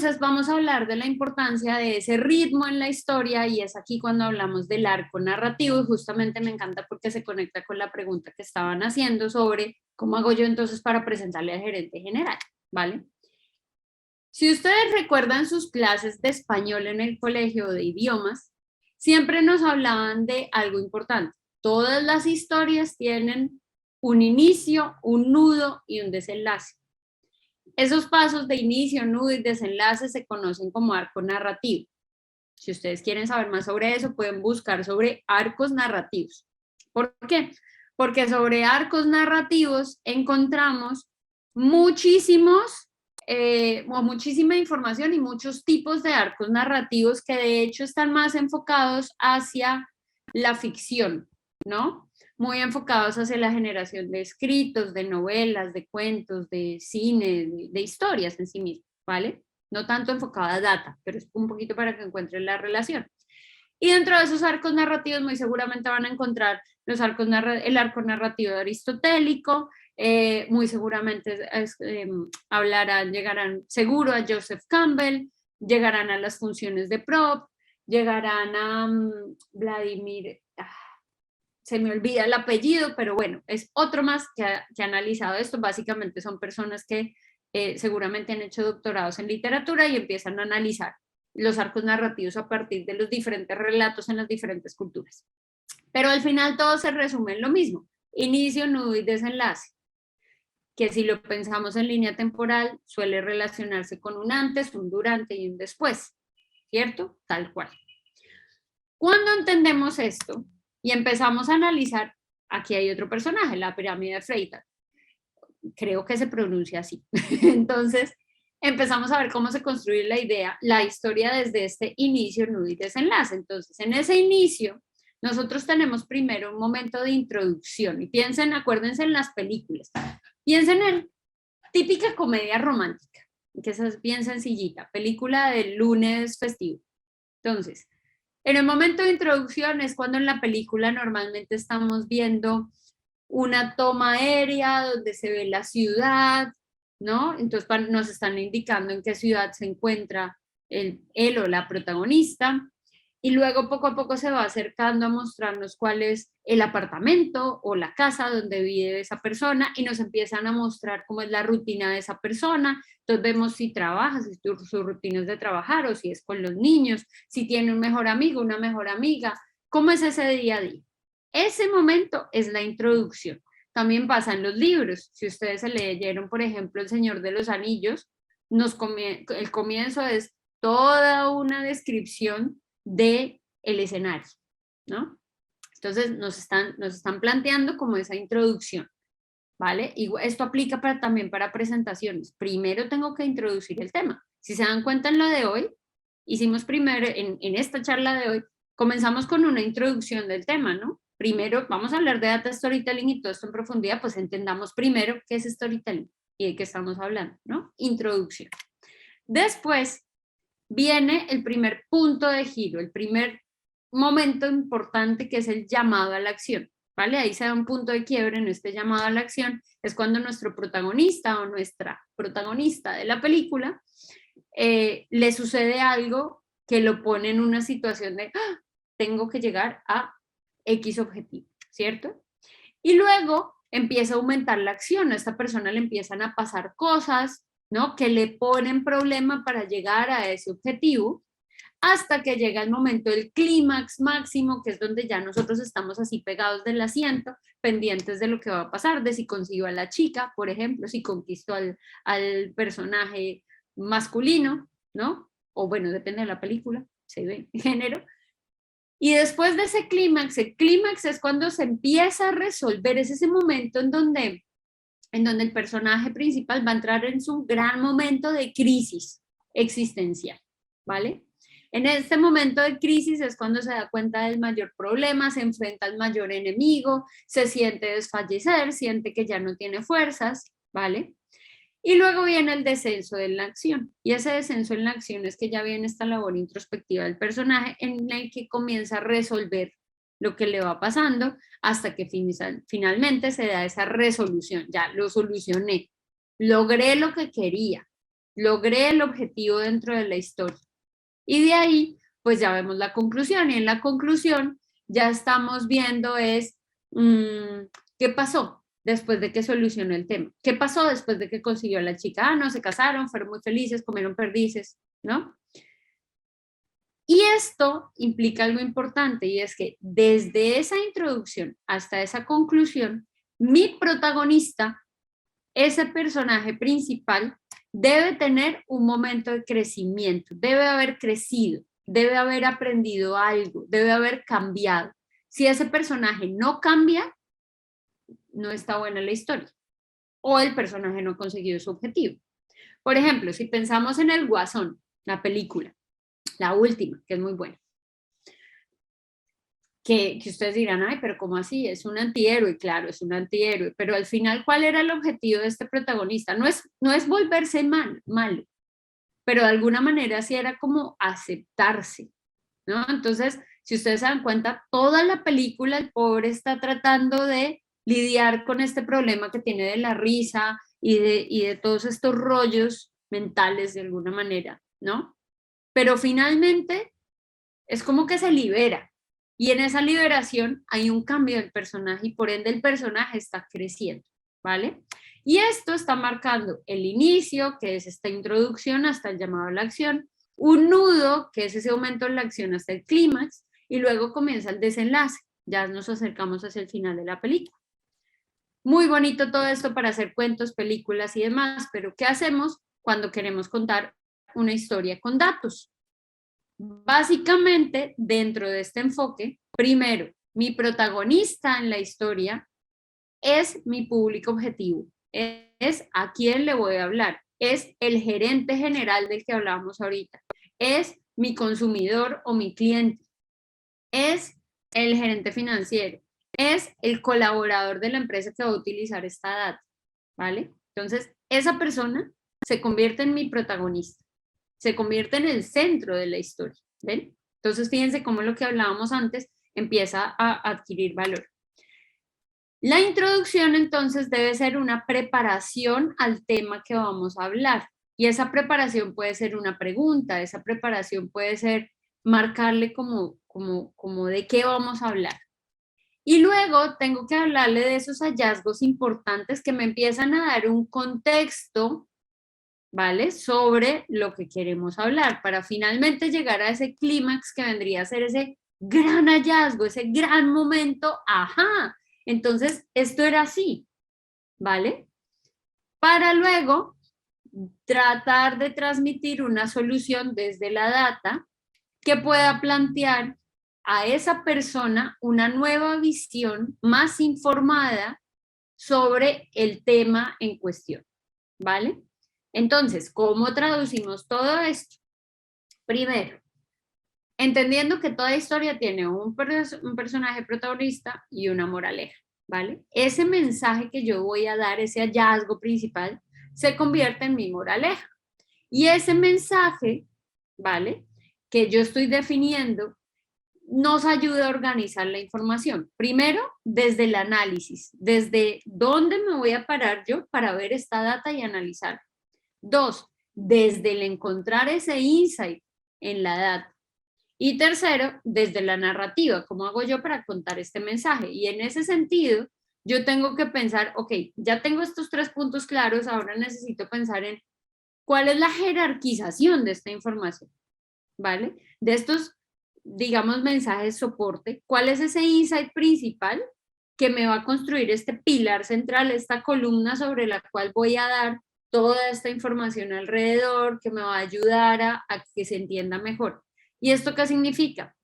entonces vamos a hablar de la importancia de ese ritmo en la historia y es aquí cuando hablamos del arco narrativo y justamente me encanta porque se conecta con la pregunta que estaban haciendo sobre cómo hago yo entonces para presentarle al gerente general, ¿vale? Si ustedes recuerdan sus clases de español en el colegio o de idiomas, siempre nos hablaban de algo importante. Todas las historias tienen un inicio, un nudo y un desenlace. Esos pasos de inicio, nudo y desenlace se conocen como arco narrativo. Si ustedes quieren saber más sobre eso, pueden buscar sobre arcos narrativos. ¿Por qué? Porque sobre arcos narrativos encontramos muchísimos muchísima información y muchos tipos de arcos narrativos que de hecho están más enfocados hacia la ficción, ¿no? Muy enfocados hacia la generación de escritos, de novelas, de cuentos, de cine, de historias en sí mismas, ¿vale? No tanto enfocada a data, pero es un poquito para que encuentren la relación. Y dentro de esos arcos narrativos muy seguramente van a encontrar el arco narrativo aristotélico, muy seguramente llegarán seguro a Joseph Campbell, llegarán a las funciones de Prop, llegarán a Vladimir, se me olvida el apellido, pero bueno, es otro más que ha analizado esto. Básicamente son personas que seguramente han hecho doctorados en literatura y empiezan a analizar los arcos narrativos a partir de los diferentes relatos en las diferentes culturas. Pero al final todo se resume en lo mismo, inicio, nudo y desenlace, que si lo pensamos en línea temporal suele relacionarse con un antes, un durante y un después, ¿cierto? Tal cual. Cuando entendemos esto y empezamos a analizar, aquí hay otro personaje, la pirámide de Freytag, creo que se pronuncia así. Entonces, empezamos a ver cómo se construye la idea, la historia desde este inicio, nudo y desenlace. Entonces, en ese inicio, nosotros tenemos primero un momento de introducción y piensen, acuérdense en las películas, piensen en típica comedia romántica, que esa es bien sencillita, película del lunes festivo. Entonces, en el momento de introducción es cuando en la película normalmente estamos viendo una toma aérea donde se ve la ciudad, ¿no? Entonces nos están indicando en qué ciudad se encuentra él o la protagonista. Y luego poco a poco se va acercando a mostrarnos cuál es el apartamento o la casa donde vive esa persona y nos empiezan a mostrar cómo es la rutina de esa persona. Entonces vemos si trabaja, si su rutina es de trabajar o si es con los niños, si tiene un mejor amigo, una mejor amiga, cómo es ese día a día. Ese momento es la introducción. También pasa en los libros. Si ustedes se leyeron, por ejemplo, El Señor de los Anillos, el comienzo es toda una descripción del escenario, ¿no? Entonces nos están planteando como esa introducción, ¿vale? Y esto aplica también para presentaciones. Primero tengo que introducir el tema. Si se dan cuenta en lo de hoy, hicimos primero, en esta charla de hoy, comenzamos con una introducción del tema, ¿no? Primero vamos a hablar de data storytelling y todo esto en profundidad, pues entendamos primero qué es storytelling y de qué estamos hablando, ¿no? Introducción. Después viene el primer punto de giro, el primer momento importante que es el llamado a la acción, ¿vale? Ahí se da un punto de quiebre en este llamado a la acción, es cuando nuestro protagonista o nuestra protagonista de la película le sucede algo que lo pone en una situación de ¡ah! Tengo que llegar a X objetivo, ¿cierto? Y luego empieza a aumentar la acción, a esta persona le empiezan a pasar cosas, ¿no? Que le ponen problema para llegar a ese objetivo, hasta que llega el momento del clímax máximo, que es donde ya nosotros estamos así pegados del asiento, pendientes de lo que va a pasar, de si consigo a la chica, por ejemplo, si conquisto al personaje masculino, ¿no? O bueno, depende de la película, se ve género. Y después de ese clímax, el clímax es cuando se empieza a resolver, es ese momento en donde el personaje principal va a entrar en su gran momento de crisis existencial, ¿vale? En este momento de crisis es cuando se da cuenta del mayor problema, se enfrenta al mayor enemigo, se siente desfallecer, siente que ya no tiene fuerzas, ¿vale? Y luego viene el descenso de la acción. Y ese descenso en la acción es que ya viene esta labor introspectiva del personaje en el que comienza a resolver lo que le va pasando hasta que finalmente se da esa resolución. Ya lo solucioné, logré lo que quería, logré el objetivo dentro de la historia. Y de ahí, pues ya vemos la conclusión, y en la conclusión ya estamos viendo es, ¿qué pasó después de que solucionó el tema? ¿Qué pasó después de que consiguió a la chica? Ah, no, se casaron, fueron muy felices, comieron perdices, ¿no? Y esto implica algo importante, y es que desde esa introducción hasta esa conclusión, mi protagonista, ese personaje principal, debe tener un momento de crecimiento, debe haber crecido, debe haber aprendido algo, debe haber cambiado. Si ese personaje no cambia, no está buena la historia, o el personaje no ha conseguido su objetivo. Por ejemplo, si pensamos en El Guasón, la película, la última, que es muy buena, que ustedes dirán, ay, pero ¿cómo así? Es un antihéroe, claro, es un antihéroe, pero al final, ¿cuál era el objetivo de este protagonista? No es volverse malo, pero de alguna manera sí era como aceptarse, ¿no? Entonces, si ustedes se dan cuenta, toda la película el pobre está tratando de lidiar con este problema que tiene de la risa y de todos estos rollos mentales de alguna manera, ¿no? Pero finalmente es como que se libera. Y en esa liberación hay un cambio del personaje y por ende el personaje está creciendo, ¿vale? Y esto está marcando el inicio, que es esta introducción hasta el llamado a la acción, un nudo, que es ese aumento en la acción hasta el clímax, y luego comienza el desenlace. Ya nos acercamos hacia el final de la película. Muy bonito todo esto para hacer cuentos, películas y demás, pero ¿qué hacemos cuando queremos contar una historia con datos? Básicamente, dentro de este enfoque, primero, mi protagonista en la historia es mi público objetivo, es a quién le voy a hablar, es el gerente general del que hablábamos ahorita, es mi consumidor o mi cliente, es el gerente financiero, es el colaborador de la empresa que va a utilizar esta data, ¿vale? Entonces, esa persona se convierte en mi protagonista, se convierte en el centro de la historia, ¿ven? Entonces, fíjense cómo lo que hablábamos antes empieza a adquirir valor. La introducción, entonces, debe ser una preparación al tema que vamos a hablar. Y esa preparación puede ser una pregunta, esa preparación puede ser marcarle como de qué vamos a hablar. Y luego tengo que hablarle de esos hallazgos importantes que me empiezan a dar un contexto, ¿vale? Sobre lo que queremos hablar, para finalmente llegar a ese clímax que vendría a ser ese gran hallazgo, ese gran momento, ajá. Entonces, esto era así, ¿vale? Para luego tratar de transmitir una solución desde la data que pueda plantear a esa persona una nueva visión más informada sobre el tema en cuestión, ¿vale? Entonces, ¿cómo traducimos todo esto? Primero, entendiendo que toda historia tiene un personaje protagonista y una moraleja, ¿vale? Ese mensaje que yo voy a dar, ese hallazgo principal, se convierte en mi moraleja. Y ese mensaje, ¿vale? Que yo estoy definiendo, nos ayuda a organizar la información. Primero, desde el análisis, desde dónde me voy a parar yo para ver esta data y analizar. Dos, desde el encontrar ese insight en la data. Y tercero, desde la narrativa, ¿cómo hago yo para contar este mensaje? Y en ese sentido, yo tengo que pensar, ok, ya tengo estos 3 puntos claros, ahora necesito pensar en cuál es la jerarquización de esta información, ¿vale? De estos, digamos, mensajes soporte, ¿cuál es ese insight principal que me va a construir este pilar central, esta columna sobre la cual voy a dar toda esta información alrededor, que me va a ayudar a que se entienda mejor? ¿Y esto qué significa?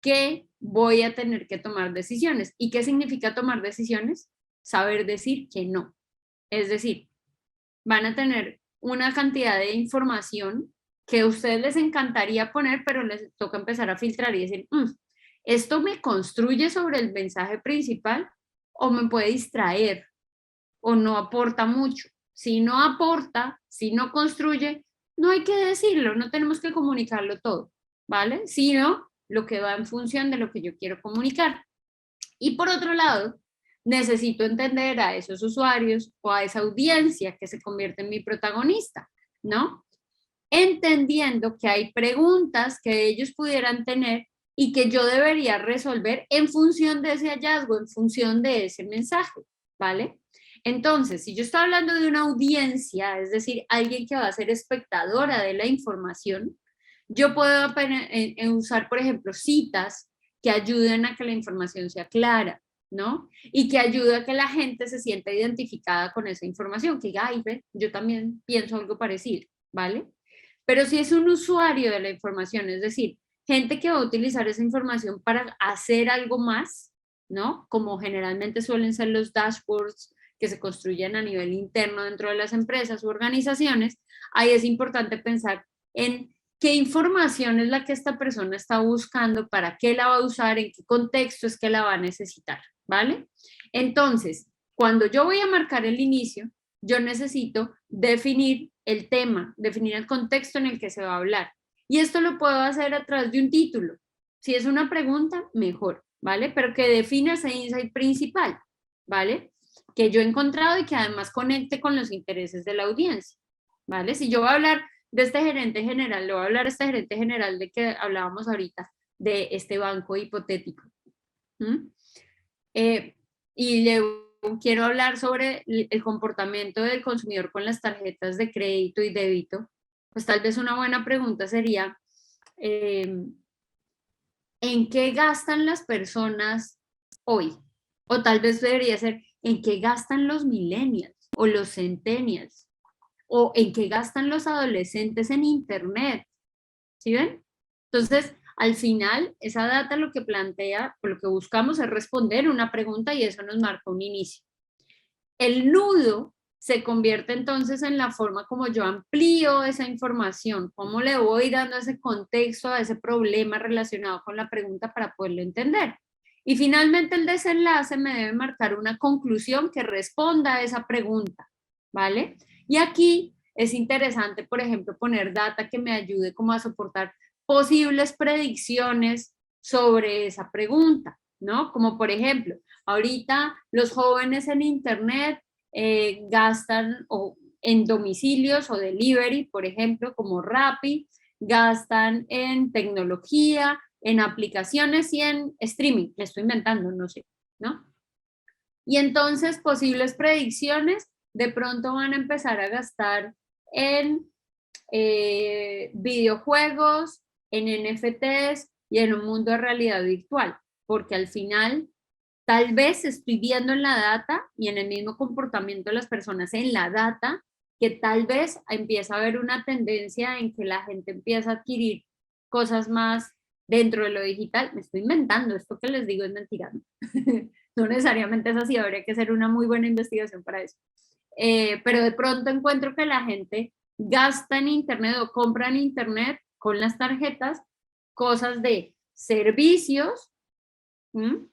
Que voy a tener que tomar decisiones. ¿Y qué significa tomar decisiones? Saber decir que no. Es decir, van a tener una cantidad de información que a ustedes les encantaría poner, pero les toca empezar a filtrar y decir, ¿esto me construye sobre el mensaje principal o me puede distraer o no aporta mucho? Si no aporta, si no construye, no hay que decirlo, no tenemos que comunicarlo todo, ¿vale? Sino lo que va en función de lo que yo quiero comunicar. Y por otro lado, necesito entender a esos usuarios o a esa audiencia que se convierte en mi protagonista. ¿no? Entendiendo que hay preguntas que ellos pudieran tener y que yo debería resolver en función de ese hallazgo, en función de ese mensaje, ¿vale? Entonces, si yo estoy hablando de una audiencia, es decir, alguien que va a ser espectadora de la información, yo puedo usar, por ejemplo, citas que ayuden a que la información sea clara, ¿no? Y que ayude a que la gente se sienta identificada con esa información, que diga, ay, ve, yo también pienso algo parecido, ¿vale? Pero si es un usuario de la información, es decir, gente que va a utilizar esa información para hacer algo más, ¿no? Como generalmente suelen ser los dashboards que se construyen a nivel interno dentro de las empresas u organizaciones, ahí es importante pensar en qué información es la que esta persona está buscando, para qué la va a usar, en qué contexto es que la va a necesitar, ¿vale? Entonces, cuando yo voy a marcar el inicio, yo necesito definir el tema, definir el contexto en el que se va a hablar. Y esto lo puedo hacer a través de un título. Si es una pregunta, mejor, ¿vale? Pero que defina ese insight principal, ¿vale? Que yo he encontrado y que además conecte con los intereses de la audiencia, ¿vale? Si yo voy a hablar de este gerente general, le voy a hablar a este gerente general de que hablábamos ahorita, de este banco hipotético. Y le quiero hablar sobre el comportamiento del consumidor con las tarjetas de crédito y débito, pues tal vez una buena pregunta sería, ¿en qué gastan las personas hoy? O tal vez debería ser, ¿en qué gastan los millennials o los centennials? ¿O en qué gastan los adolescentes en Internet? ¿Sí ven? Entonces, al final, esa data lo que plantea, o lo que buscamos es responder una pregunta y eso nos marca un inicio. El nudo se convierte entonces en la forma como yo amplío esa información, cómo le voy dando ese contexto a ese problema relacionado con la pregunta para poderlo entender. Y finalmente el desenlace me debe marcar una conclusión que responda a esa pregunta, ¿vale? Y aquí es interesante, por ejemplo, poner data que me ayude como a soportar posibles predicciones sobre esa pregunta, ¿no? Como por ejemplo, ahorita los jóvenes en Internet gastan en domicilios o delivery, por ejemplo, como Rappi, gastan en tecnología, en aplicaciones y en streaming. Me estoy inventando, no sé, ¿no? Y entonces posibles predicciones de pronto van a empezar a gastar en videojuegos, en NFTs y en un mundo de realidad virtual, porque al final tal vez estoy viendo en la data y en el mismo comportamiento de las personas en la data, que tal vez empieza a haber una tendencia en que la gente empieza a adquirir cosas más dentro de lo digital. Me estoy inventando, esto que les digo es mentira. No necesariamente es así, habría que hacer una muy buena investigación para eso. Pero de pronto encuentro que la gente gasta en Internet o compra en Internet con las tarjetas cosas de servicios, ¿m?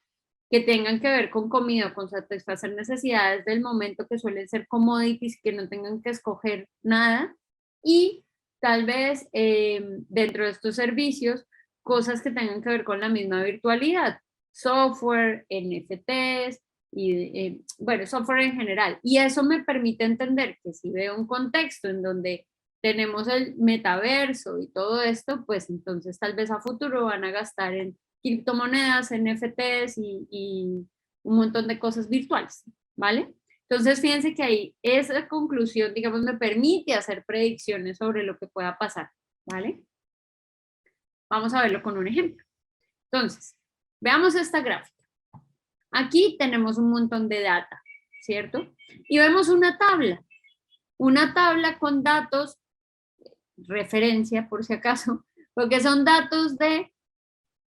Que tengan que ver con comida, con satisfacer necesidades del momento, que suelen ser commodities, que no tengan que escoger nada, y tal vez dentro de estos servicios, cosas que tengan que ver con la misma virtualidad, software, NFTs, y bueno, software en general. Y eso me permite entender que si veo un contexto en donde tenemos el metaverso y todo esto, pues entonces tal vez a futuro van a gastar en criptomonedas, NFTs y un montón de cosas virtuales, ¿vale? Entonces, fíjense que ahí esa conclusión, digamos, me permite hacer predicciones sobre lo que pueda pasar, ¿vale? Vamos a verlo con un ejemplo. Entonces, veamos esta gráfica. Aquí tenemos un montón de data, ¿cierto? Y vemos una tabla con datos, referencia por si acaso, porque son datos de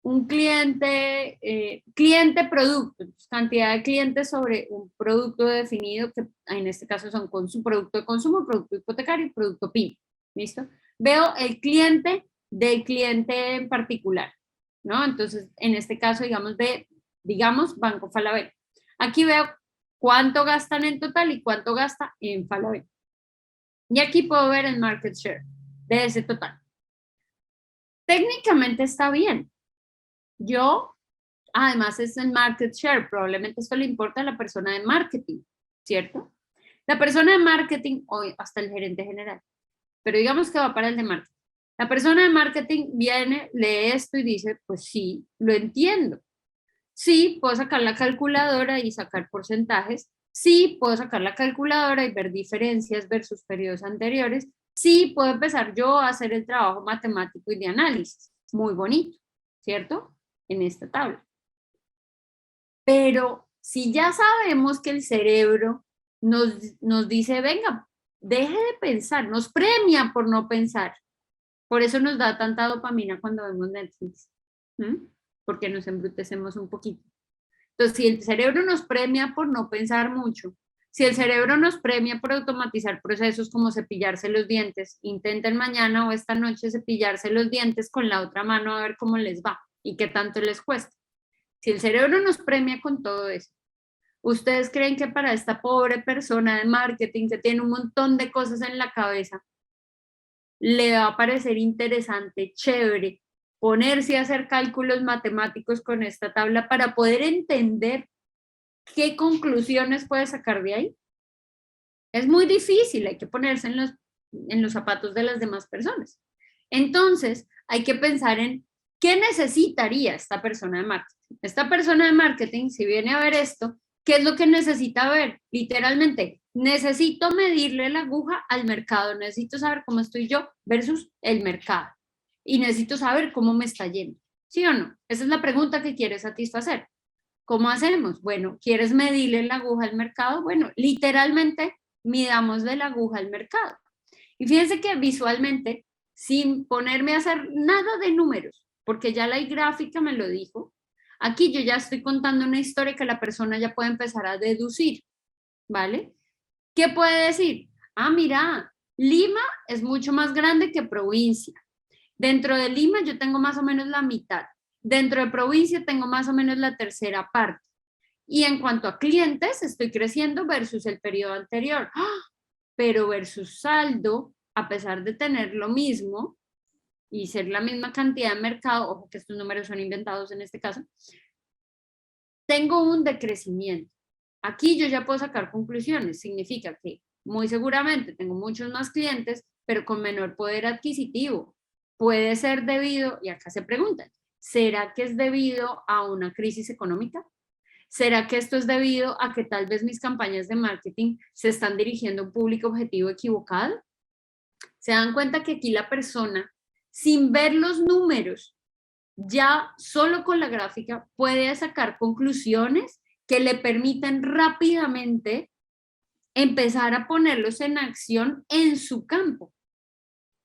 un cliente, cliente-producto, cantidad de clientes sobre un producto definido, que en este caso son con su producto de consumo, producto hipotecario y producto PYME. ¿Listo? Veo el cliente del cliente en particular, ¿no? Entonces, en este caso, digamos Banco Falabella. Aquí veo cuánto gastan en total y cuánto gasta en Falabella. Y aquí puedo ver el market share de ese total. Técnicamente está bien. Además es el market share, probablemente esto le importa a la persona de marketing, ¿cierto? La persona de marketing, o hasta el gerente general. pero digamos que va para el de marketing. La persona de marketing viene, lee esto y dice, pues sí, lo entiendo. Sí, puedo sacar la calculadora y sacar porcentajes. Sí, puedo sacar la calculadora y ver diferencias versus periodos anteriores. Sí, puedo empezar yo a hacer el trabajo matemático y de análisis. Muy bonito, ¿cierto? En esta tabla. Pero si ya sabemos que el cerebro nos dice, venga, deje de pensar, nos premia por no pensar. Por eso nos da tanta dopamina cuando vemos Netflix, porque nos embrutecemos un poquito. Entonces, si el cerebro nos premia por no pensar mucho, si el cerebro nos premia por automatizar procesos como cepillarse los dientes, intenten mañana o esta noche cepillarse los dientes con la otra mano a ver cómo les va y qué tanto les cuesta. Si el cerebro nos premia con todo eso, ¿ustedes creen que para esta pobre persona de marketing que tiene un montón de cosas en la cabeza, le va a parecer interesante, chévere, ponerse a hacer cálculos matemáticos con esta tabla para poder entender qué conclusiones puede sacar de ahí? Es muy difícil, hay que ponerse en los zapatos de las demás personas. Entonces, hay que pensar en qué necesitaría esta persona de marketing. Esta persona de marketing, si viene a ver esto, ¿qué es lo que necesita ver? Literalmente, necesito medirle la aguja al mercado, necesito saber cómo estoy yo versus el mercado. Y necesito saber cómo me está yendo. ¿Sí o no? Esa es la pregunta que quiere satisfacer. ¿Cómo hacemos? Bueno, ¿quieres medirle la aguja al mercado? Bueno, literalmente midámosle la aguja al mercado. Y fíjense que visualmente, sin ponerme a hacer nada de números, porque ya la gráfica me lo dijo, aquí yo ya estoy contando una historia que la persona ya puede empezar a deducir, ¿vale? ¿Qué puede decir? Ah, mira, Lima es mucho más grande que provincia. Dentro de Lima yo tengo más o menos la mitad. Dentro de provincia tengo más o menos la tercera parte. Y en cuanto a clientes, estoy creciendo versus el periodo anterior. ¡Ah! Pero versus saldo, a pesar de tener lo mismo y ser la misma cantidad de mercado, ojo que estos números son inventados en este caso, tengo un decrecimiento. Aquí yo ya puedo sacar conclusiones. Significa que muy seguramente tengo muchos más clientes, pero con menor poder adquisitivo. Puede ser debido, y acá se preguntan, ¿será que es debido a una crisis económica? ¿Será que esto es debido a que tal vez mis campañas de marketing se están dirigiendo a un público objetivo equivocado? ¿Se dan cuenta que aquí la persona, sin ver los números, ya solo con la gráfica puede sacar conclusiones que le permiten rápidamente empezar a ponerlos en acción en su campo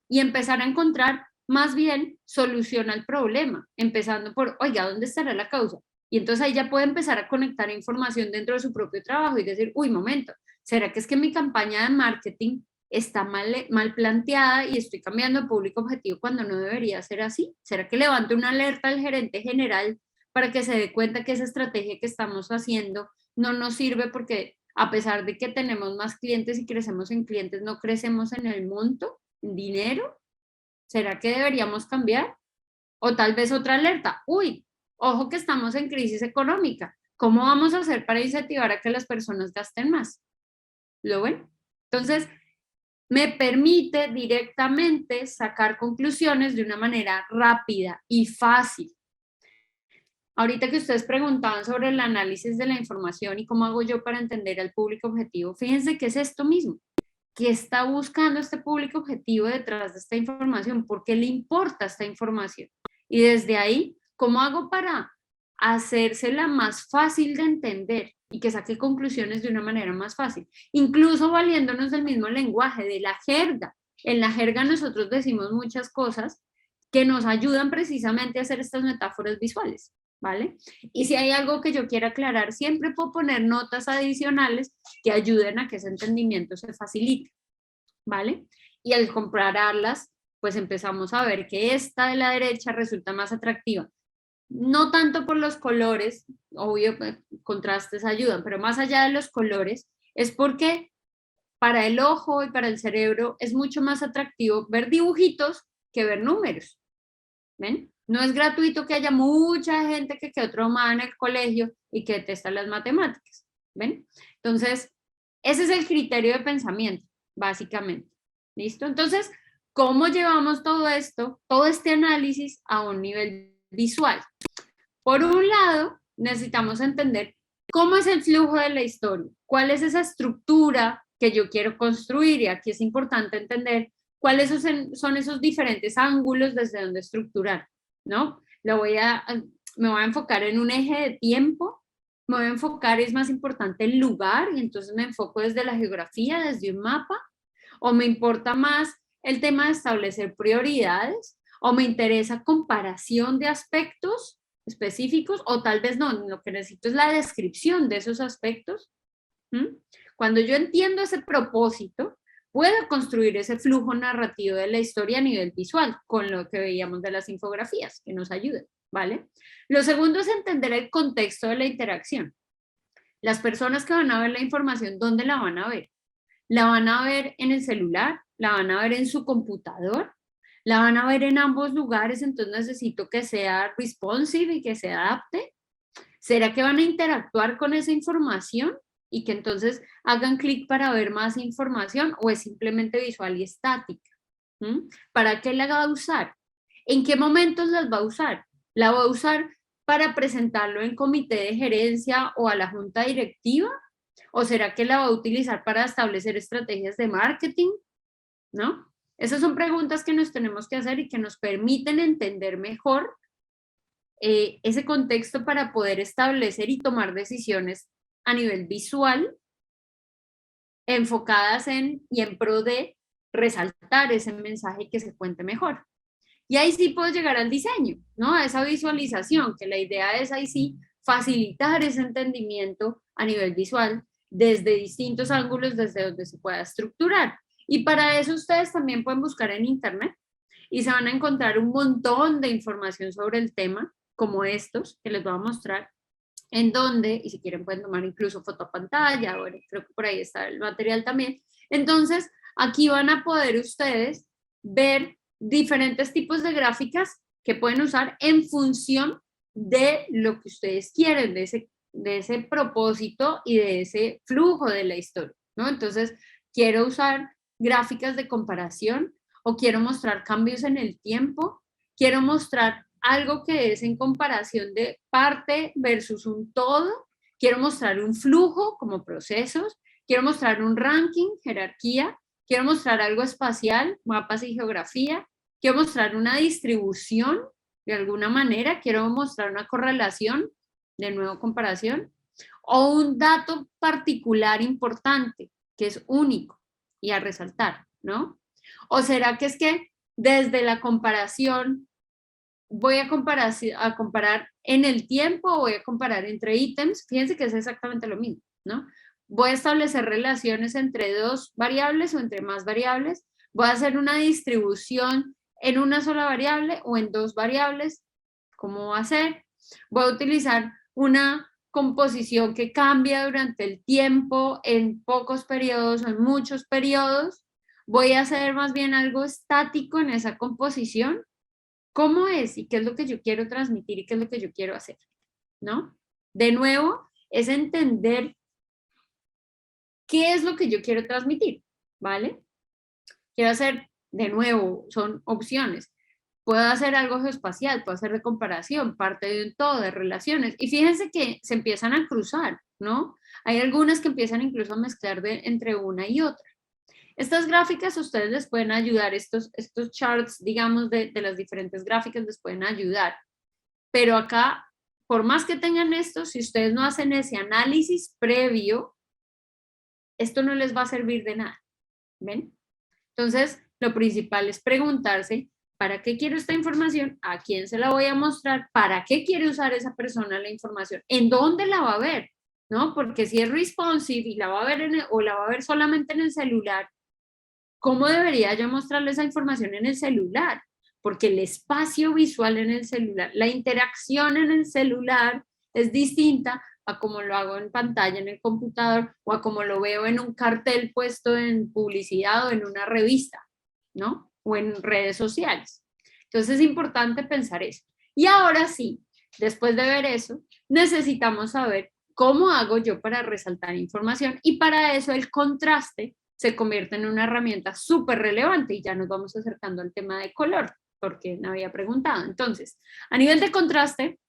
y empezar a encontrar más bien solución al problema, empezando por, oiga, ¿dónde estará la causa? Y entonces ahí ya puede empezar a conectar información dentro de su propio trabajo y decir, uy, momento, ¿será que es que mi campaña de marketing está mal planteada y estoy cambiando de público objetivo cuando no debería ser así? ¿Será que levanto una alerta al gerente general para que se dé cuenta que esa estrategia que estamos haciendo no nos sirve porque a pesar de que tenemos más clientes y crecemos en clientes, no crecemos en el monto, en dinero? ¿Será que deberíamos cambiar? O tal vez otra alerta. Uy, ojo que estamos en crisis económica. ¿Cómo vamos a hacer para incentivar a que las personas gasten más? ¿Lo ven? Entonces, me permite directamente sacar conclusiones de una manera rápida y fácil. Ahorita que ustedes preguntaban sobre el análisis de la información y cómo hago yo para entender al público objetivo, fíjense que es esto mismo. ¿Qué está buscando este público objetivo detrás de esta información? ¿Por qué le importa esta información? Y desde ahí, ¿cómo hago para hacérsela más fácil de entender y que saque conclusiones de una manera más fácil? Incluso valiéndonos del mismo lenguaje, de la jerga. En la jerga nosotros decimos muchas cosas que nos ayudan precisamente a hacer estas metáforas visuales, ¿vale? Y si hay algo que yo quiera aclarar, siempre puedo poner notas adicionales que ayuden a que ese entendimiento se facilite, ¿vale? Y al compararlas, pues empezamos a ver que esta de la derecha resulta más atractiva. No tanto por los colores, obvio, contrastes ayudan, pero más allá de los colores, es porque para el ojo y para el cerebro es mucho más atractivo ver dibujitos que ver números. ¿Ven? No es gratuito que haya mucha gente que quedó traumada en el colegio y que detesta las matemáticas. ¿Ven? Entonces, ese es el criterio de pensamiento, básicamente. ¿Listo? Entonces, ¿Cómo llevamos todo esto, todo este análisis a un nivel visual? Por un lado, necesitamos entender cómo es el flujo de la historia, cuál es esa estructura que yo quiero construir, y aquí es importante entender cuáles son esos diferentes ángulos desde donde estructurar, ¿no? Me voy a enfocar en un eje de tiempo, me voy a enfocar, es más importante el lugar, y entonces me enfoco desde la geografía, desde un mapa, o me importa más el tema de establecer prioridades, o me interesa comparación de aspectos específicos, o tal vez no, lo que necesito es la descripción de esos aspectos. Cuando yo entiendo ese propósito, puedo construir ese flujo narrativo de la historia a nivel visual, con lo que veíamos de las infografías, que nos ayudan, ¿vale? Lo segundo es entender el contexto de la interacción. Las personas que van a ver la información, ¿dónde la van a ver? ¿La van a ver en el celular? ¿La van a ver en su computador? ¿La van a ver en ambos lugares? Entonces necesito que sea responsive y que se adapte. ¿Será que van a interactuar con esa información y que entonces hagan clic para ver más información, o es simplemente visual y estática? ¿Para qué la va a usar? ¿En qué momentos las va a usar? ¿La va a usar para presentarlo en comité de gerencia o a la junta directiva? ¿O será que la va a utilizar para establecer estrategias de marketing? ¿No? Esas son preguntas que nos tenemos que hacer y que nos permiten entender mejor ese contexto para poder establecer y tomar decisiones a nivel visual enfocadas en y en pro de resaltar ese mensaje y que se cuente mejor. Y ahí sí puedo llegar al diseño, ¿no? A esa visualización, que la idea es ahí sí facilitar ese entendimiento a nivel visual desde distintos ángulos, desde donde se pueda estructurar. Y para eso ustedes también pueden buscar en internet y se van a encontrar un montón de información sobre el tema, como estos que les voy a mostrar, en donde, y si quieren pueden tomar incluso foto a pantalla, bueno, creo que por ahí está el material también. Entonces, aquí van a poder ustedes ver diferentes tipos de gráficas que pueden usar en función de lo que ustedes quieren, de ese propósito y de ese flujo de la historia, ¿no? Entonces, quiero usar gráficas de comparación, o quiero mostrar cambios en el tiempo, quiero mostrar algo que es en comparación de parte versus un todo, quiero mostrar un flujo como procesos, quiero mostrar un ranking, jerarquía, quiero mostrar algo espacial, mapas y geografía, quiero mostrar una distribución de alguna manera, quiero mostrar una correlación, de nuevo comparación, o un dato particular importante que es único y a resaltar, ¿no? ¿O será que es que desde la comparación voy a comparar en el tiempo, o voy a comparar entre ítems? Fíjense que es exactamente lo mismo, ¿no? Voy a establecer relaciones entre dos variables o entre más variables, voy a hacer una distribución en una sola variable o en dos variables, ¿cómo va a ser? Voy a utilizar una composición que cambia durante el tiempo, en pocos periodos o en muchos periodos. Voy a hacer más bien algo estático en esa composición. ¿Cómo es y qué es lo que yo quiero transmitir y qué es lo que yo quiero hacer? ¿No? De nuevo, es entender qué es lo que yo quiero transmitir, ¿vale? Quiero hacer, de nuevo, son opciones. Puedo hacer algo geoespacial, puedo hacer de comparación, parte de un todo, de relaciones. Y fíjense que se empiezan a cruzar, ¿no? Hay algunas que empiezan incluso a mezclar entre una y otra. Estas gráficas ustedes les pueden ayudar, estos charts, digamos, de las diferentes gráficas les pueden ayudar. Pero acá, por más que tengan esto, si ustedes no hacen ese análisis previo, esto no les va a servir de nada, ¿ven? Entonces, lo principal es preguntarse, ¿para qué quiero esta información? ¿A quién se la voy a mostrar? ¿Para qué quiere usar esa persona la información? ¿En dónde la va a ver? ¿No? Porque si es responsive y la va a ver o la va a ver solamente en el celular, ¿cómo debería yo mostrarle esa información en el celular? Porque el espacio visual en el celular, la interacción en el celular es distinta a como lo hago en pantalla en el computador, o a como lo veo en un cartel puesto en publicidad o en una revista, ¿no? O en redes sociales. Entonces es importante pensar eso. Y ahora sí, después de ver eso, necesitamos saber cómo hago yo para resaltar información, y para eso el contraste se convierte en una herramienta súper relevante y ya nos vamos acercando al tema de color, porque me había preguntado. Entonces, a nivel de contraste,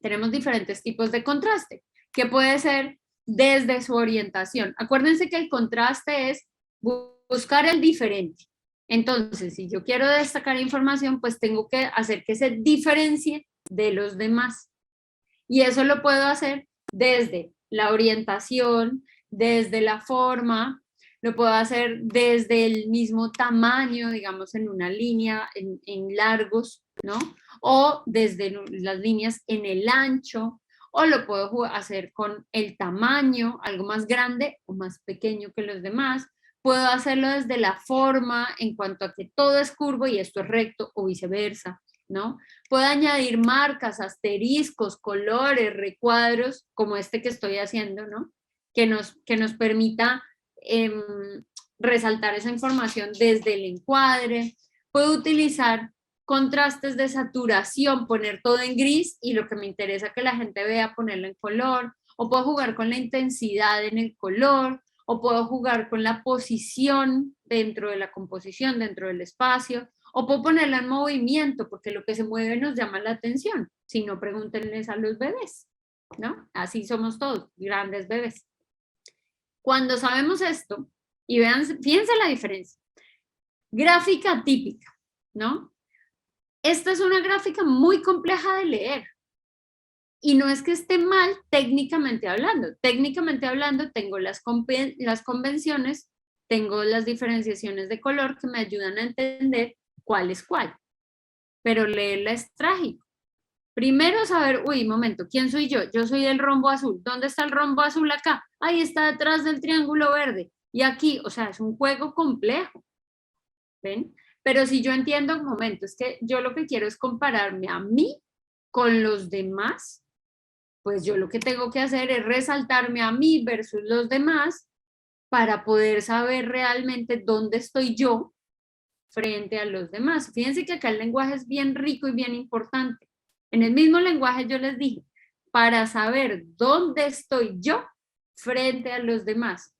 tenemos diferentes tipos de contraste, que puede ser desde su orientación. Acuérdense que el contraste es buscar el diferente. Entonces, si yo quiero destacar información, pues tengo que hacer que se diferencie de los demás. Y eso lo puedo hacer desde la orientación, desde la forma, lo puedo hacer desde el mismo tamaño, digamos, en una línea, en largos, ¿no? O desde las líneas en el ancho, o lo puedo hacer con el tamaño, algo más grande o más pequeño que los demás. Puedo hacerlo desde la forma, en cuanto a que todo es curvo y esto es recto o viceversa, ¿no? Puedo añadir marcas, asteriscos, colores, recuadros, como este que estoy haciendo, ¿no? Que nos permita resaltar esa información desde el encuadre. Puedo utilizar contrastes de saturación, poner todo en gris y lo que me interesa que la gente vea, ponerlo en color. O puedo jugar con la intensidad en el color, o puedo jugar con la posición dentro de la composición, dentro del espacio, o puedo ponerla en movimiento, porque lo que se mueve nos llama la atención. Si no, pregúntenles a los bebés, ¿no? Así somos todos, grandes bebés. Cuando sabemos esto, y vean, fíjense la diferencia. Gráfica típica, ¿no? Esta es una gráfica muy compleja de leer. Y no es que esté mal técnicamente hablando. Técnicamente hablando, tengo las convenciones, tengo las diferenciaciones de color que me ayudan a entender cuál es cuál. Pero leerla es trágico. Primero saber, uy, momento, ¿quién soy yo? Yo soy el rombo azul. ¿Dónde está el rombo azul acá? Ahí está detrás del triángulo verde. Y aquí, o sea, es un juego complejo. ¿Ven? Pero si yo entiendo, un momento, es que yo lo que quiero es compararme a mí con los demás, pues yo lo que tengo que hacer es resaltarme a mí versus los demás para poder saber realmente dónde estoy yo frente a los demás. Fíjense que acá el lenguaje es bien rico y bien importante. En el mismo lenguaje yo les dije, para saber dónde estoy yo frente a los demás.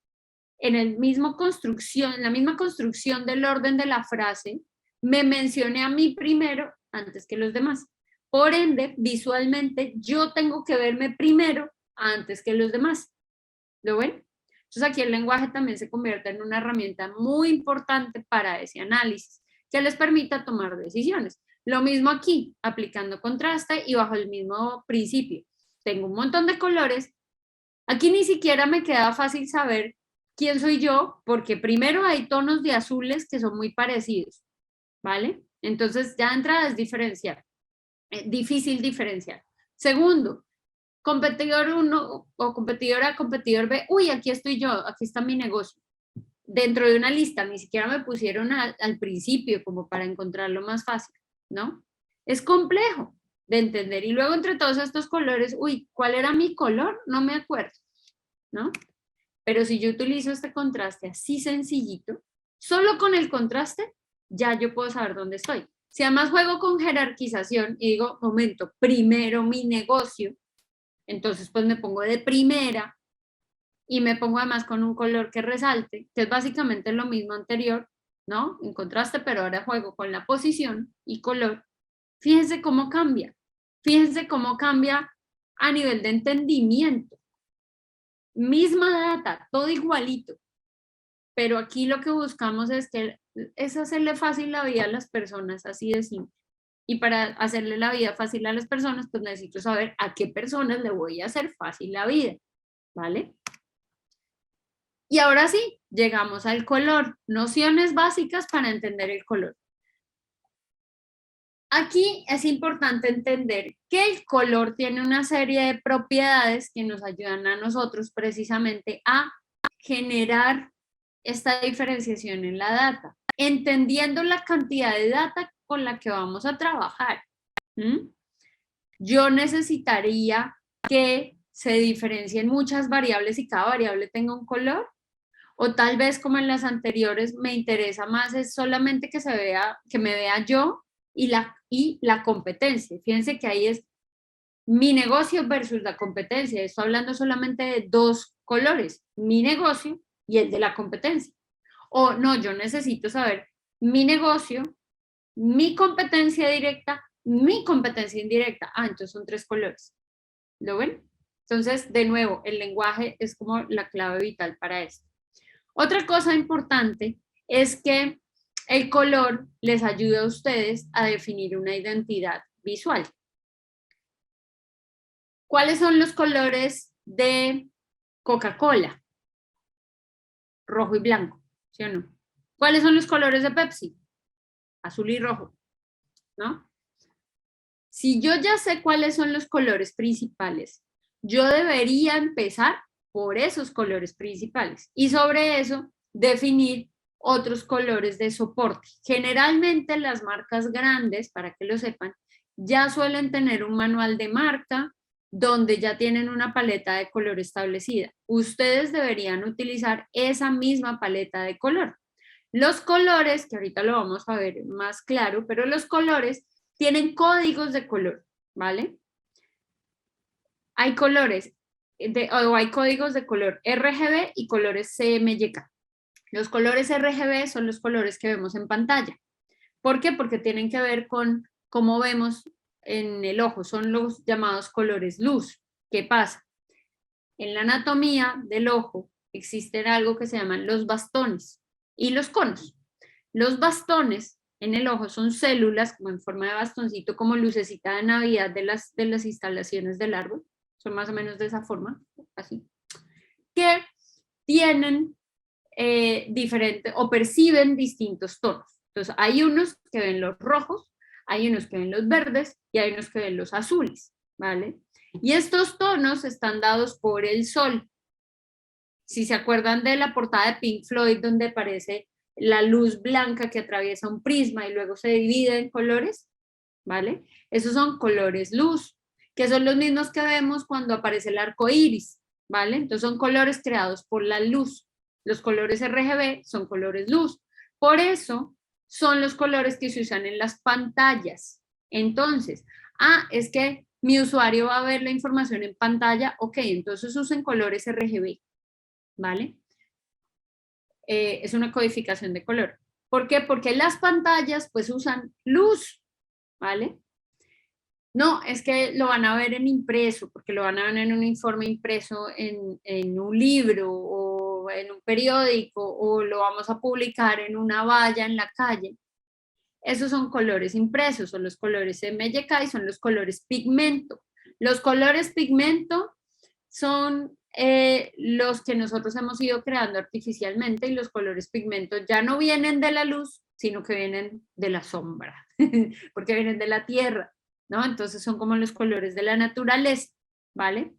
En la misma construcción del orden de la frase, me mencioné a mí primero antes que los demás. Por ende, visualmente, yo tengo que verme primero antes que los demás. ¿Lo ven? Entonces aquí el lenguaje también se convierte en una herramienta muy importante para ese análisis, que les permita tomar decisiones. Lo mismo aquí, aplicando contraste y bajo el mismo principio. Tengo un montón de colores. Aquí ni siquiera me queda fácil saber quién soy yo, porque primero hay tonos de azules que son muy parecidos, ¿vale? Entonces ya de entrada es diferenciar, difícil diferenciar. Segundo, competidor 1 o competidora, competidor B, uy, aquí estoy yo, aquí está mi negocio. Dentro de una lista, ni siquiera me pusieron al principio como para encontrarlo más fácil, ¿no? Es complejo de entender. Y luego entre todos estos colores, uy, ¿cuál era mi color? No me acuerdo, ¿no? Pero si yo utilizo este contraste así sencillito, solo con el contraste, ya yo puedo saber dónde estoy. Si además juego con jerarquización y digo, momento, primero mi negocio, entonces pues me pongo de primera y me pongo además con un color que resalte, que es básicamente lo mismo anterior, ¿no? En contraste, pero ahora juego con la posición y color. Fíjense cómo cambia. Fíjense cómo cambia a nivel de entendimiento. Misma data, todo igualito. Pero aquí lo que buscamos es que es hacerle fácil la vida a las personas, así de simple. Y para hacerle la vida fácil a las personas, pues necesito saber a qué personas le voy a hacer fácil la vida, ¿vale? Y ahora sí, llegamos al color. Nociones básicas para entender el color. Aquí es importante entender que el color tiene una serie de propiedades que nos ayudan a nosotros precisamente a generar esta diferenciación en la data, entendiendo la cantidad de data con la que vamos a trabajar. Yo necesitaría que se diferencien muchas variables y cada variable tenga un color, o tal vez como en las anteriores me interesa más es solamente que se vea, que me vea yo y la competencia. Fíjense que ahí es mi negocio versus la competencia. Estoy hablando solamente de dos colores, mi negocio y el de la competencia. O no, yo necesito saber mi negocio, mi competencia directa, mi competencia indirecta. Ah, entonces son 3 colores. ¿Lo ven? Entonces, de nuevo, el lenguaje es como la clave vital para esto. Otra cosa importante es que el color les ayuda a ustedes a definir una identidad visual. ¿Cuáles son los colores de Coca-Cola? Rojo y blanco, ¿sí o no? ¿Cuáles son los colores de Pepsi? Azul y rojo, ¿no? Si yo ya sé cuáles son los colores principales, yo debería empezar por esos colores principales y sobre eso definir otros colores de soporte. Generalmente las marcas grandes, para que lo sepan, ya suelen tener un manual de marca donde ya tienen una paleta de color establecida. Ustedes deberían utilizar esa misma paleta de color. Los colores, que ahorita lo vamos a ver más claro, pero los colores tienen códigos de color, ¿vale? Hay colores, o hay códigos de color RGB y colores CMYK. Los colores RGB son los colores que vemos en pantalla. ¿Por qué? Porque tienen que ver con cómo vemos en el ojo, son los llamados colores luz. ¿Qué pasa? En la anatomía del ojo existen algo que se llaman los bastones y los conos. Los bastones en el ojo son células como en forma de bastoncito, como lucecita de Navidad de las instalaciones del árbol, son más o menos de esa forma, así, que tienen diferentes o perciben distintos tonos. Entonces hay unos que ven los rojos, hay unos que ven los verdes y hay unos que ven los azules, ¿vale? Y estos tonos están dados por el sol. Si se acuerdan de la portada de Pink Floyd donde aparece la luz blanca que atraviesa un prisma y luego se divide en colores, ¿vale? Esos son colores luz, que son los mismos que vemos cuando aparece el arco iris, ¿vale? Entonces son colores creados por la luz. Los colores RGB son colores luz. Por eso son los colores que se usan en las pantallas. Entonces, es que mi usuario va a ver la información en pantalla, ok, entonces usen colores RGB, ¿vale? Es una codificación de color. ¿Por qué? Porque las pantallas pues usan luz, ¿vale? No, es que lo van a ver en impreso, porque lo van a ver en un informe impreso en un libro o en un periódico o lo vamos a publicar en una valla en la calle. Esos son colores impresos, son los colores MYK y son los colores pigmento. Los colores pigmento son los que nosotros hemos ido creando artificialmente y los colores pigmento ya no vienen de la luz, sino que vienen de la sombra, porque vienen de la tierra, ¿no? Entonces son como los colores de la naturaleza, ¿vale?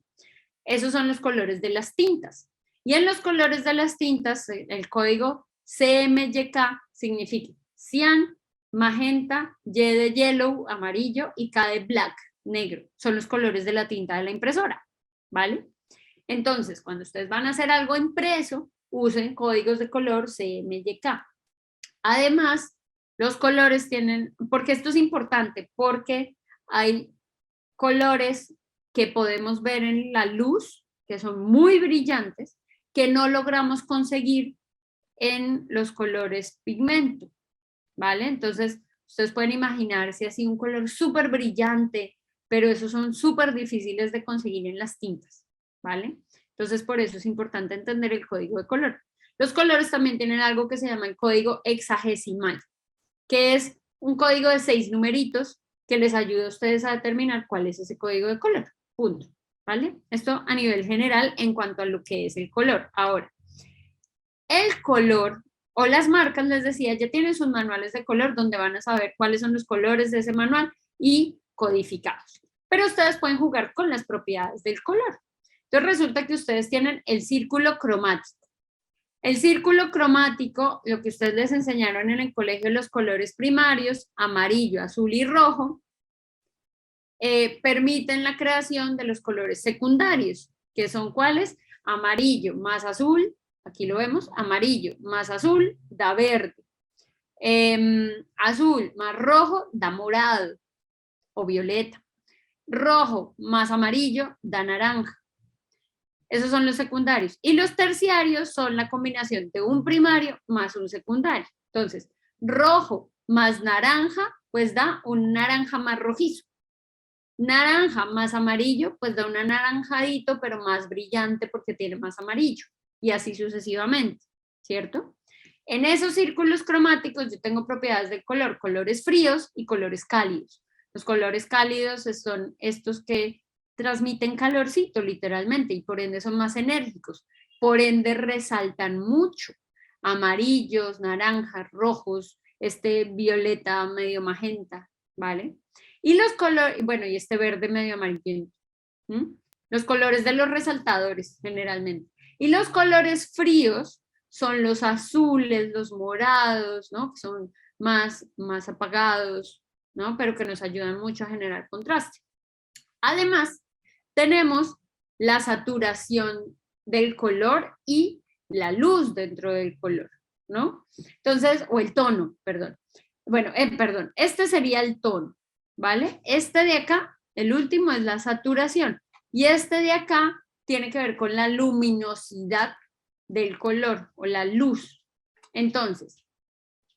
Esos son los colores de las tintas. Y en los colores de las tintas, el código CMYK significa cian, magenta, Y de yellow, amarillo y K de black, negro. Son los colores de la tinta de la impresora, ¿vale? Entonces, cuando ustedes van a hacer algo impreso, usen códigos de color CMYK. Además, los colores tienen, porque esto es importante, porque hay colores que podemos ver en la luz, que son muy brillantes, que no logramos conseguir en los colores pigmento, ¿vale? Entonces, ustedes pueden imaginarse así un color súper brillante, pero esos son súper difíciles de conseguir en las tintas, ¿vale? Entonces, por eso es importante entender el código de color. Los colores también tienen algo que se llama el código hexagesimal, que es un código de 6 numeritos que les ayuda a ustedes a determinar cuál es ese código de color. Punto. ¿Vale? Esto a nivel general en cuanto a lo que es el color. Ahora, el color o las marcas, les decía, ya tienen sus manuales de color donde van a saber cuáles son los colores de ese manual y codificados. Pero ustedes pueden jugar con las propiedades del color. Entonces resulta que ustedes tienen el círculo cromático. El círculo cromático, lo que ustedes les enseñaron en el colegio, los colores primarios, amarillo, azul y rojo, permiten la creación de los colores secundarios, que son ¿cuáles? Amarillo más azul, aquí lo vemos, amarillo más azul da verde. Azul más rojo da morado o violeta. Rojo más amarillo da naranja. Esos son los secundarios. Y los terciarios son la combinación de un primario más un secundario. Entonces, rojo más naranja, pues da un naranja más rojizo. Naranja más amarillo, pues da un anaranjadito, pero más brillante porque tiene más amarillo. Y así sucesivamente, ¿cierto? En esos círculos cromáticos yo tengo propiedades del color, colores fríos y colores cálidos. Los colores cálidos son estos que transmiten calorcito literalmente y por ende son más enérgicos, por ende resaltan mucho. Amarillos, naranjas, rojos, este violeta medio magenta, ¿vale? Y los colores, bueno, y este verde medio amarillento. Los colores de los resaltadores generalmente. Y los colores fríos son los azules, los morados, ¿no? Que son más apagados, ¿no? Pero que nos ayudan mucho a generar contraste. Además, tenemos la saturación del color y la luz dentro del color, ¿no? Entonces, o el tono, perdón. Bueno, perdón, este sería el tono, ¿vale? Este de acá, el último es la saturación. Y este de acá tiene que ver con la luminosidad del color o la luz. Entonces,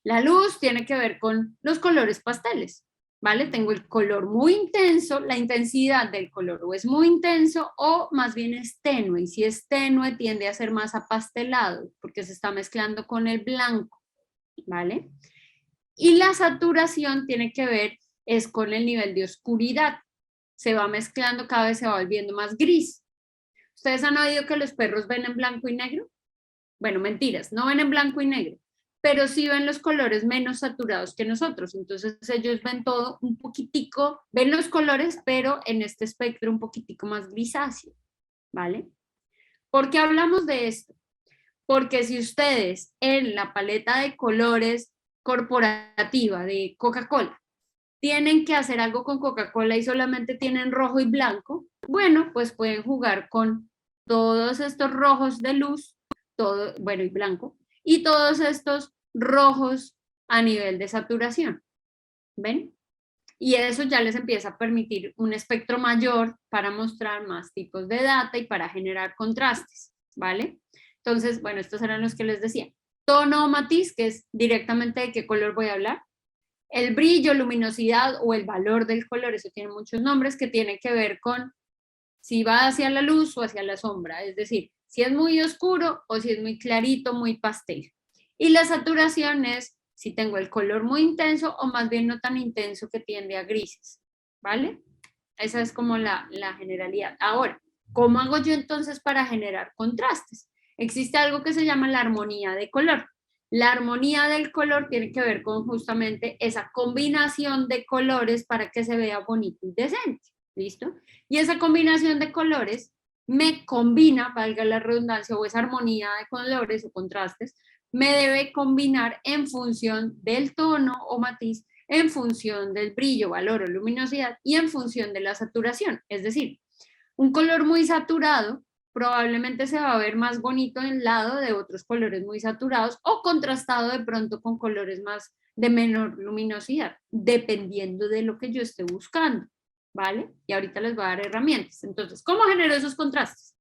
la luz tiene que ver con los colores pasteles, ¿vale? Tengo el color muy intenso, la intensidad del color o es muy intenso o más bien es tenue. Y si es tenue tiende a ser más apastelado porque se está mezclando con el blanco, ¿vale? Y la saturación tiene que ver es con el nivel de oscuridad. Se va mezclando, cada vez se va volviendo más gris. ¿Ustedes han oído que los perros ven en blanco y negro? Bueno, mentiras, no ven en blanco y negro, pero sí ven los colores menos saturados que nosotros. Entonces ellos ven todo un poquitico, ven los colores, pero en este espectro un poquitico más grisáceo, ¿vale? ¿Por qué hablamos de esto? Porque si ustedes en la paleta de colores corporativa de Coca-Cola tienen que hacer algo con Coca-Cola y solamente tienen rojo y blanco, bueno, pues pueden jugar con todos estos rojos de luz, todo, bueno, y blanco, y todos estos rojos a nivel de saturación, ¿ven? Y eso ya les empieza a permitir un espectro mayor para mostrar más tipos de data y para generar contrastes, ¿vale? Entonces, bueno, estos eran los que les decía. Tono o matiz, que es directamente de qué color voy a hablar. El brillo, luminosidad o el valor del color, eso tiene muchos nombres que tiene que ver con si va hacia la luz o hacia la sombra, es decir, si es muy oscuro o si es muy clarito, muy pastel. Y la saturación es si tengo el color muy intenso o más bien no tan intenso que tiende a grises, ¿vale? Esa es como la generalidad. Ahora, ¿cómo hago yo entonces para generar contrastes? Existe algo que se llama la armonía de color. La armonía del color tiene que ver con justamente esa combinación de colores para que se vea bonito y decente, ¿listo? Y esa combinación de colores me combina, valga la redundancia, o esa armonía de colores o contrastes, me debe combinar en función del tono o matiz, en función del brillo, valor o luminosidad y en función de la saturación. Es decir, un color muy saturado probablemente se va a ver más bonito en el lado de otros colores muy saturados o contrastado de pronto con colores más de menor luminosidad, dependiendo de lo que yo esté buscando, ¿vale? Y ahorita les voy a dar herramientas. Entonces, ¿cómo genero esos contrastes?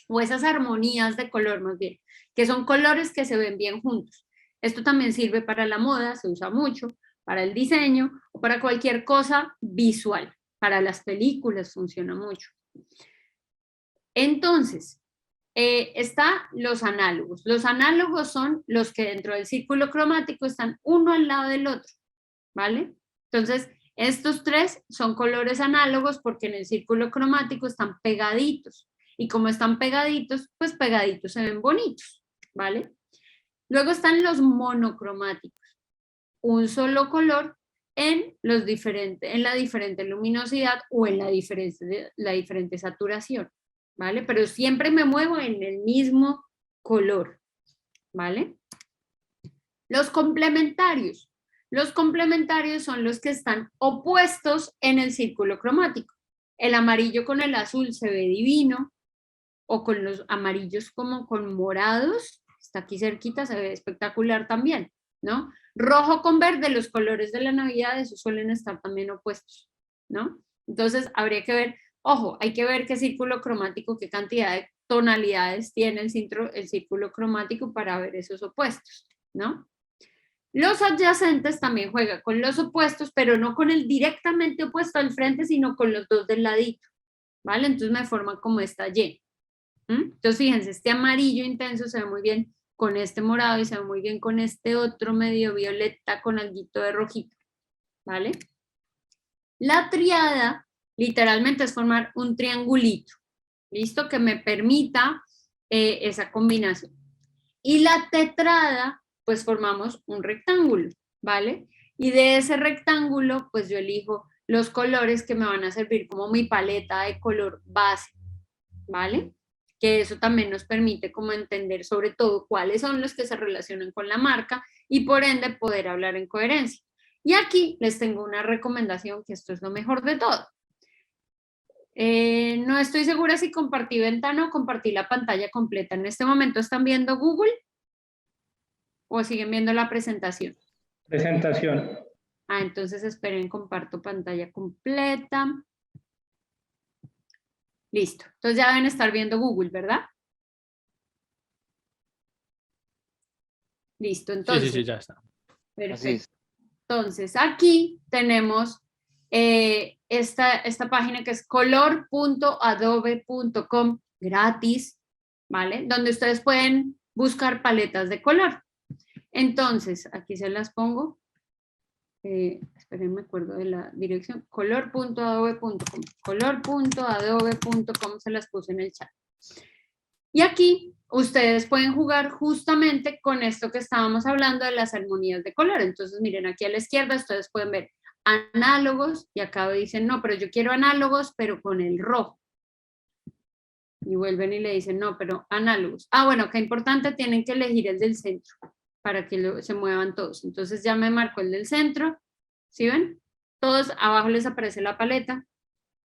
O esas armonías de color más bien, que son colores que se ven bien juntos. Esto también sirve para la moda, se usa mucho, para el diseño o para cualquier cosa visual. Para las películas funciona mucho. Entonces, están los análogos. Los análogos son los que dentro del círculo cromático están uno al lado del otro, ¿vale? Entonces, estos tres son colores análogos porque en el círculo cromático están pegaditos. Y como están pegaditos, pues pegaditos se ven bonitos, ¿vale? Luego están los monocromáticos. Un solo color en la diferente luminosidad o en la diferente saturación, ¿vale? Pero siempre me muevo en el mismo color, ¿vale? Los complementarios. Los complementarios son los que están opuestos en el círculo cromático. El amarillo con el azul se ve divino, o con los amarillos como con morados, está aquí cerquita, se ve espectacular también, ¿no? Rojo con verde, los colores de la Navidad, esos suelen estar también opuestos, ¿no? Entonces, habría que ver, ojo, hay que ver qué círculo cromático, qué cantidad tonalidades tiene el círculo cromático para ver esos opuestos, ¿no? Los adyacentes también juegan con los opuestos, pero no con el directamente opuesto al frente, sino con los dos del ladito, ¿vale? Entonces me forman como esta Y. Entonces fíjense, este amarillo intenso se ve muy bien con este morado y se ve muy bien con este otro medio violeta con alguito de rojito, ¿vale? La triada literalmente es formar un triangulito, ¿listo? Que me permita esa combinación. Y la tetrada, pues formamos un rectángulo, ¿vale? Y de ese rectángulo, pues yo elijo los colores que me van a servir como mi paleta de color base, ¿vale? Que eso también nos permite como entender sobre todo cuáles son los que se relacionan con la marca y por ende poder hablar en coherencia. Y aquí les tengo una recomendación, que esto es lo mejor de todo. No estoy segura si compartí ventana o compartí la pantalla completa. En este momento, ¿están viendo Google o siguen viendo la presentación? Presentación. Entonces esperen, comparto pantalla completa. Listo. Entonces ya deben estar viendo Google, ¿verdad? Listo, entonces. Sí, ya está. Perfecto. Entonces, aquí tenemos esta página que es color.adobe.com gratis, ¿vale? Donde ustedes pueden buscar paletas de color. Entonces, aquí se las pongo. Esperen, me acuerdo de la dirección. color.adobe.com. color.adobe.com se las puse en el chat. Y aquí ustedes pueden jugar justamente con esto que estábamos hablando de las armonías de color. Entonces, miren, aquí a la izquierda ustedes pueden ver análogos y acá dicen, no, pero yo quiero análogos, pero con el rojo. Y vuelven y le dicen, no, pero análogos. Bueno, qué importante, tienen que elegir el del centro para que se muevan todos. Entonces ya me marcó el del centro, ¿sí ven? Todos abajo les aparece la paleta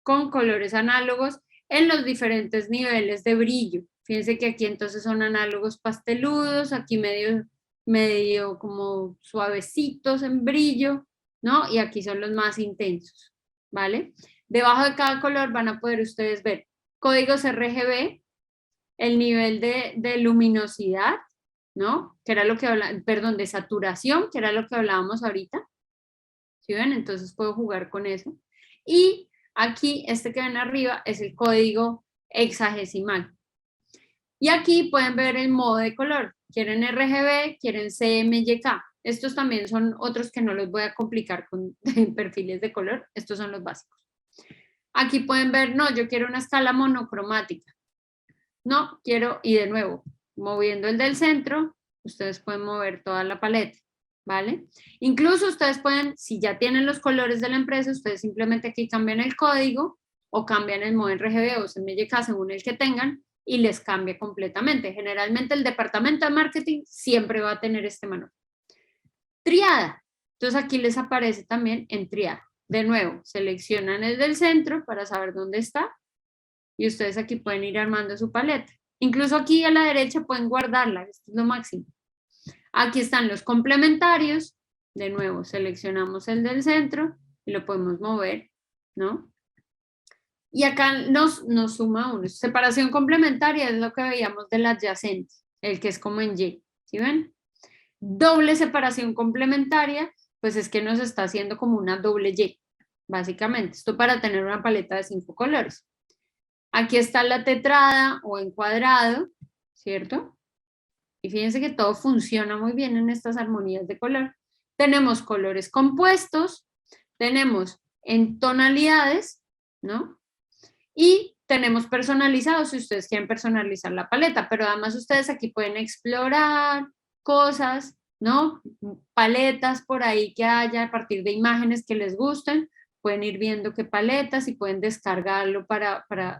con colores análogos en los diferentes niveles de brillo. Fíjense que aquí entonces son análogos pasteludos, aquí medio como suavecitos en brillo, ¿no? Y aquí son los más intensos, ¿vale? Debajo de cada color van a poder ustedes ver códigos RGB, el nivel de luminosidad, ¿no? Que era lo que perdón, de saturación, que era lo que hablábamos ahorita. ¿Sí ven? Entonces puedo jugar con eso. Y aquí, este que ven arriba, es el código hexagesimal. Y aquí pueden ver el modo de color. Quieren RGB, quieren CMYK. Estos también son otros que no los voy a complicar con perfiles de color. Estos son los básicos. Aquí pueden ver, no, yo quiero una escala monocromática. No, quiero, y de nuevo, moviendo el del centro, ustedes pueden mover toda la paleta, ¿vale? Incluso ustedes pueden, si ya tienen los colores de la empresa, ustedes simplemente aquí cambian el código o cambian el modo RGB o CMYK según el que tengan y les cambia completamente. Generalmente el departamento de marketing siempre va a tener este manual. Triada. Entonces aquí les aparece también en triada. De nuevo, seleccionan el del centro para saber dónde está y ustedes aquí pueden ir armando su paleta. Incluso aquí a la derecha pueden guardarla, esto es lo máximo. Aquí están los complementarios, de nuevo seleccionamos el del centro y lo podemos mover, ¿no? Y acá nos suma uno. Separación complementaria es lo que veíamos del adyacente, el que es como en Y, ¿sí ven? Doble separación complementaria, pues es que nos está haciendo como una doble Y, básicamente. Esto para tener una paleta de 5 colores. Aquí está la tetrada o encuadrado, ¿cierto? Y fíjense que todo funciona muy bien en estas armonías de color. Tenemos colores compuestos, tenemos en tonalidades, ¿no? Y tenemos personalizados si ustedes quieren personalizar la paleta, pero además ustedes aquí pueden explorar cosas, ¿no? Paletas por ahí que haya a partir de imágenes que les gusten. Pueden ir viendo qué paletas y pueden descargarlo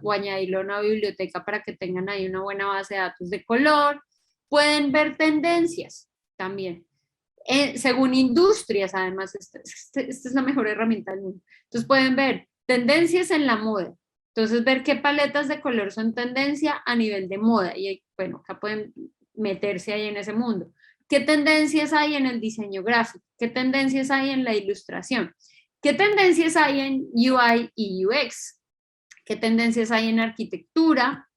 o añadirlo a una biblioteca para que tengan ahí una buena base de datos de color. Pueden ver tendencias también. Según industrias, además, esta es la mejor herramienta del mundo. Entonces pueden ver tendencias en la moda. Entonces ver qué paletas de color son tendencia a nivel de moda. Y bueno, acá pueden meterse ahí en ese mundo. ¿Qué tendencias hay en el diseño gráfico? ¿Qué tendencias hay en la ilustración? ¿Qué tendencias hay en UI y UX? ¿Qué tendencias hay en arquitectura?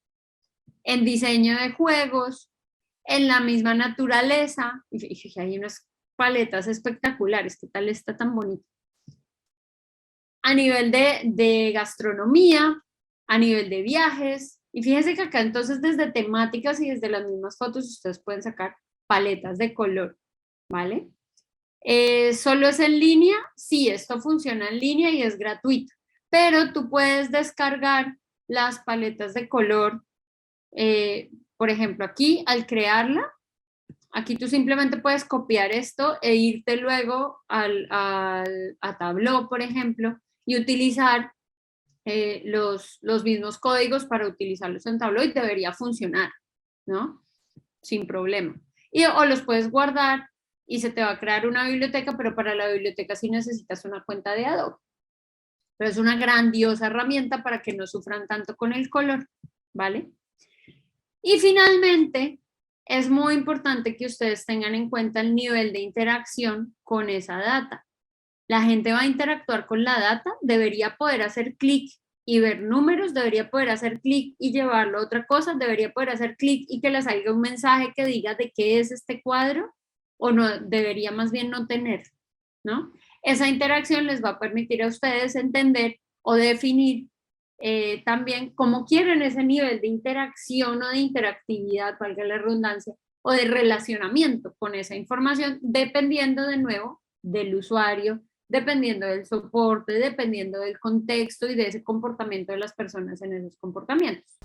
en diseño de juegos, en la misma naturaleza. Y hay unas paletas espectaculares, ¿qué tal está tan bonito? A nivel de gastronomía, a nivel de viajes. Y fíjense que acá entonces desde temáticas y desde las mismas fotos ustedes pueden sacar paletas de color, ¿vale? ¿Solo es en línea? Sí, esto funciona en línea y es gratuito, pero tú puedes descargar las paletas de color, por ejemplo, aquí al crearla, aquí tú simplemente puedes copiar esto e irte luego a Tableau, por ejemplo, y utilizar los mismos códigos para utilizarlos en Tableau y debería funcionar, ¿no? Sin problema. O los puedes guardar y se te va a crear una biblioteca, pero para la biblioteca sí necesitas una cuenta de Adobe. Pero es una grandiosa herramienta para que no sufran tanto con el color, ¿vale? Y finalmente, es muy importante que ustedes tengan en cuenta el nivel de interacción con esa data. La gente va a interactuar con la data, debería poder hacer clic y ver números, debería poder hacer clic y llevarlo a otra cosa, debería poder hacer clic y que le salga un mensaje que diga de qué es este cuadro, o no, debería más bien no tener, ¿no? Esa interacción les va a permitir a ustedes entender o definir también cómo quieren ese nivel de interacción o de interactividad, valga la redundancia, o de relacionamiento con esa información, dependiendo de nuevo del usuario, dependiendo del soporte, dependiendo del contexto y de ese comportamiento de las personas en esos comportamientos.